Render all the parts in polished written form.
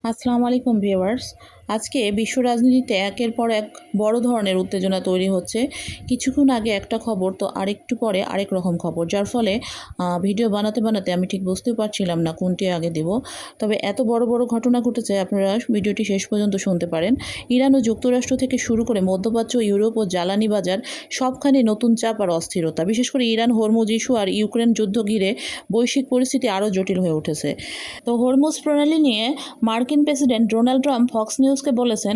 আসসালামু আলাইকুম ভিউয়ার্স। আজকে বিশ্ব রাজনীতিতে একের পর এক বড় ধরনের উত্তেজনা তৈরি হচ্ছে। কিছুক্ষণ আগে একটা খবর তো আরেকটু পরে আরেক রকম খবর, যার ফলে ভিডিও বানাতে বানাতে আমি ঠিক বুঝতেও পারছিলাম না কোনটি আগে দেব। তবে এত বড় বড় ঘটনা ঘটেছে, আপনারা ভিডিওটি শেষ পর্যন্ত শুনতে পারেন। ইরান ও যুক্তরাষ্ট্র থেকে শুরু করে মধ্যপ্রাচ্য, ইউরোপ ও জ্বালানি বাজার সবখানে নতুন চাপ আর অস্থিরতা। বিশেষ করে ইরান হরমুজ ইস্যু আর ইউক্রেন যুদ্ধ ঘিরে বৈশ্বিক পরিস্থিতি আরও জটিল হয়ে উঠেছে। তো হরমুজ প্রণালী নিয়ে মার্কিন প্রেসিডেন্ট ডোনাল্ড ট্রাম্প ফক্স নিউজকে বলেছেন,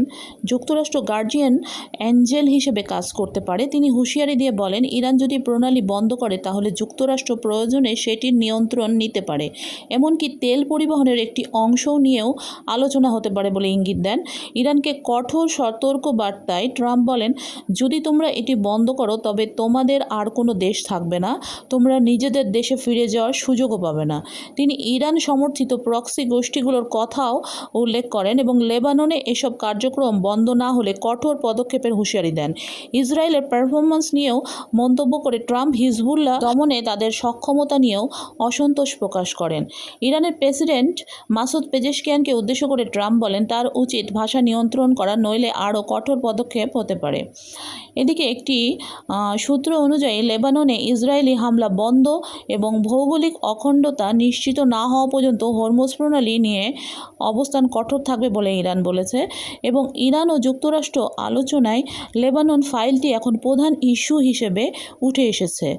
যুক্তরাষ্ট্র গার্জিয়ান অ্যাঞ্জেল হিসেবে কাজ করতে পারে। তিনি হুঁশিয়ারি দিয়ে বলেন, ইরান যদি প্রণালী বন্ধ করে তাহলে যুক্তরাষ্ট্র প্রয়োজনে সেটির নিয়ন্ত্রণ নিতে পারে, এমনকি তেল পরিবহনের একটি অংশও নিয়েও আলোচনা হতে পারে বলে ইঙ্গিত দেন। ইরানকে কঠোর সতর্ক বার্তায় ট্রাম্প বলেন, যদি তোমরা এটি বন্ধ করো তবে তোমাদের আর কোনো দেশ থাকবে না, তোমরা নিজেদের দেশে ফিরে যাওয়ার সুযোগও পাবে না। তিনি ইরান সমর্থিত প্রক্সি গোষ্ঠীগুলোর কথাও উল্লেখ করেন এবং লেবাননে এসব কার্যক্রম বন্ধ না হলে কঠোর পদক্ষেপের হুঁশিয়ারি দেন। ইসরায়েলের পারফরম্যান্স নিয়েও মন্তব্য করে ট্রাম্প হিজবুল্লাহ দমনে তাদের সক্ষমতা নিয়েও অসন্তোষ প্রকাশ করেন। ইরানের প্রেসিডেন্ট মাসুদ পেজেশকিয়ানকে উদ্দেশ্য করে ট্রাম্প বলেন, তার উচিত ভাষা নিয়ন্ত্রণ করা, নইলে আরও কঠোর পদক্ষেপ হতে পারে। এদিকে একটি সূত্র অনুযায়ী লেবাননে ইসরায়েলি হামলা বন্ধ এবং ভৌগোলিক অখণ্ডতা নিশ্চিত না হওয়া পর্যন্ত হরমুজ প্রণালী নিয়ে অবস্থান কঠোর থাকবে বলে ইরান বলেছে। এবং ইরান ও যুক্তরাষ্ট্র আলোচনায় লেবানন ফাইলটি এখন প্রধান ইস্যু হিসেবে উঠে এসেছে।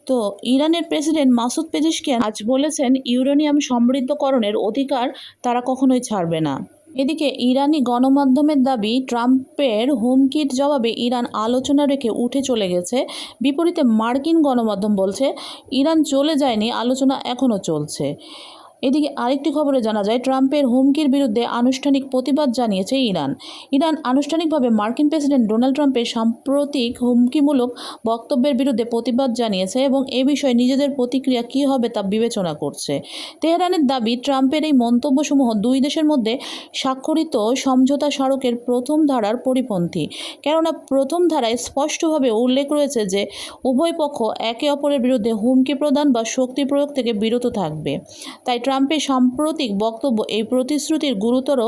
তো ইরানের প্রেসিডেন্ট মাসুদ পেজেশকিয়ান আজ বলেছেন, ইউরেনিয়াম সমৃদ্ধকরণের অধিকার তারা কখনোই ছাড়বে না। এদিকে ইরানি গণমাধ্যমের দাবি, ট্রাম্পের হুমকির জবাবে ইরান আলোচনা রেখে উঠে চলে গেছে। বিপরীতে মার্কিন গণমাধ্যম বলছে, ইরান চলে যায়নি, আলোচনা এখনও চলছে। এদিকে আরেকটি খবরে জানা যায়, ট্রাম্পের হুমকির বিরুদ্ধে আনুষ্ঠানিক প্রতিবাদ জানিয়েছে ইরান। ইরান আনুষ্ঠানিকভাবে মার্কিন প্রেসিডেন্ট ডোনাল্ড ট্রাম্পের সাম্প্রতিক হুমকিমূলক বক্তব্যের বিরুদ্ধে প্রতিবাদ জানিয়েছে এবং এ বিষয়ে নিজেদের প্রতিক্রিয়া কী হবে তা বিবেচনা করছে। তেহরানের দাবি, ট্রাম্পের এই মন্তব্যসমূহ দুই দেশের মধ্যে স্বাক্ষরিত সমঝোতা স্মারকের প্রথম ধারার পরিপন্থী। কেননা প্রথম ধারায় স্পষ্টভাবে উল্লেখ রয়েছে যে উভয় পক্ষ একে অপরের বিরুদ্ধে হুমকি প্রদান বা শক্তি প্রয়োগ থেকে বিরত থাকবে। তাই ট্রাম্পের সাম্প্রতিক বক্তব্য এই প্রতিশ্রুতির গুরুতর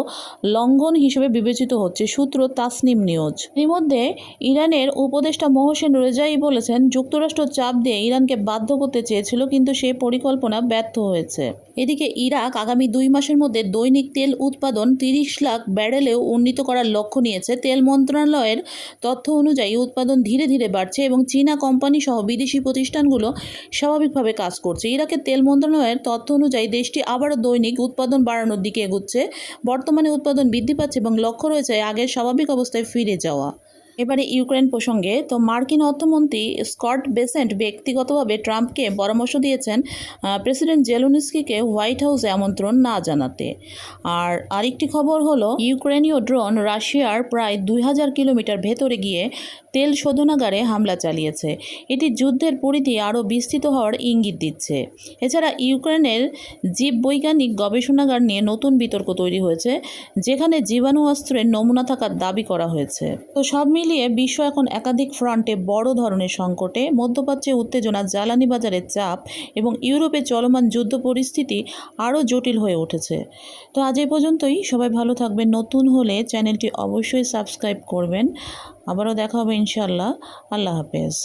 লঙ্ঘন হিসেবে বিবেচিত হচ্ছে। সূত্র তাসনিম নিউজ। এর মধ্যে ইরানের উপদেষ্টা মোহসেন রেজাই বলেছেন, যুক্তরাষ্ট্র চাপ দিয়ে ইরানকে বাধ্য করতে চেয়েছিল, কিন্তু সেই পরিকল্পনা ব্যর্থ হয়েছে। এদিকে ইরাক আগামী 2 মাসের মধ্যে দৈনিক তেল উৎপাদন 30 লাখ ব্যারেলেও উন্নীত করার লক্ষ্য নিয়েছে। তেল মন্ত্রণালয়ের তথ্য অনুযায়ী উৎপাদন ধীরে ধীরে বাড়ছে এবং চীনা কোম্পানি সহ বিদেশি প্রতিষ্ঠানগুলো স্বাভাবিকভাবে কাজ করছে। ইরাকের তেল মন্ত্রণালয়ের তথ্য অনুযায়ী দেশটি আবারও দৈনিক উৎপাদন বাড়ানোর দিকে এগুচ্ছে। বর্তমানে উৎপাদন বৃদ্ধি পাচ্ছে এবং লক্ষ্য রয়েছে আগের স্বাভাবিক অবস্থায় ফিরে যাওয়া। এবারে ইউক্রেন প্রসঙ্গে। তো মার্কিন অর্থমন্ত্রী স্কট বেসেন্ট ব্যক্তিগতভাবে ট্রাম্পকে পরামর্শ দিয়েছেন প্রেসিডেন্ট জেলেনস্কিকে হোয়াইট হাউসে আমন্ত্রণ না জানাতে। আর আরেকটি খবর হলো, ইউক্রেনীয় ড্রোন রাশিয়ার প্রায় 2000 কিলোমিটার ভেতরে গিয়ে তেল শোধনাগারে হামলা চালিয়েছে। এটি যুদ্ধের পরিধি আরও বিস্তৃত হওয়ার ইঙ্গিত দিচ্ছে। এছাড়া ইউক্রেনের জীববৈজ্ঞানিক গবেষণাগার নিয়ে নতুন বিতর্ক তৈরি হয়েছে, যেখানে জীবাণু অস্ত্রের নমুনা থাকার দাবি করা হয়েছে। তো সব মিলিয়ে বিশ্ব এখন একাধিক ফ্রন্টে বড় ধরনের সংকটে। মধ্যপ্রাচ্যে উত্তেজনা, জ্বালানি বাজারের চাপ এবং ইউরোপে চলমান যুদ্ধ পরিস্থিতি আরও জটিল হয়ে উঠেছে। তো আজ এই পর্যন্তই। সবাই ভালো থাকবেন। নতুন হলে চ্যানেলটি অবশ্যই সাবস্ক্রাইব করবেন। আবারও দেখা হবে ইনশাআল্লাহ। আল্লাহ হাফেজ।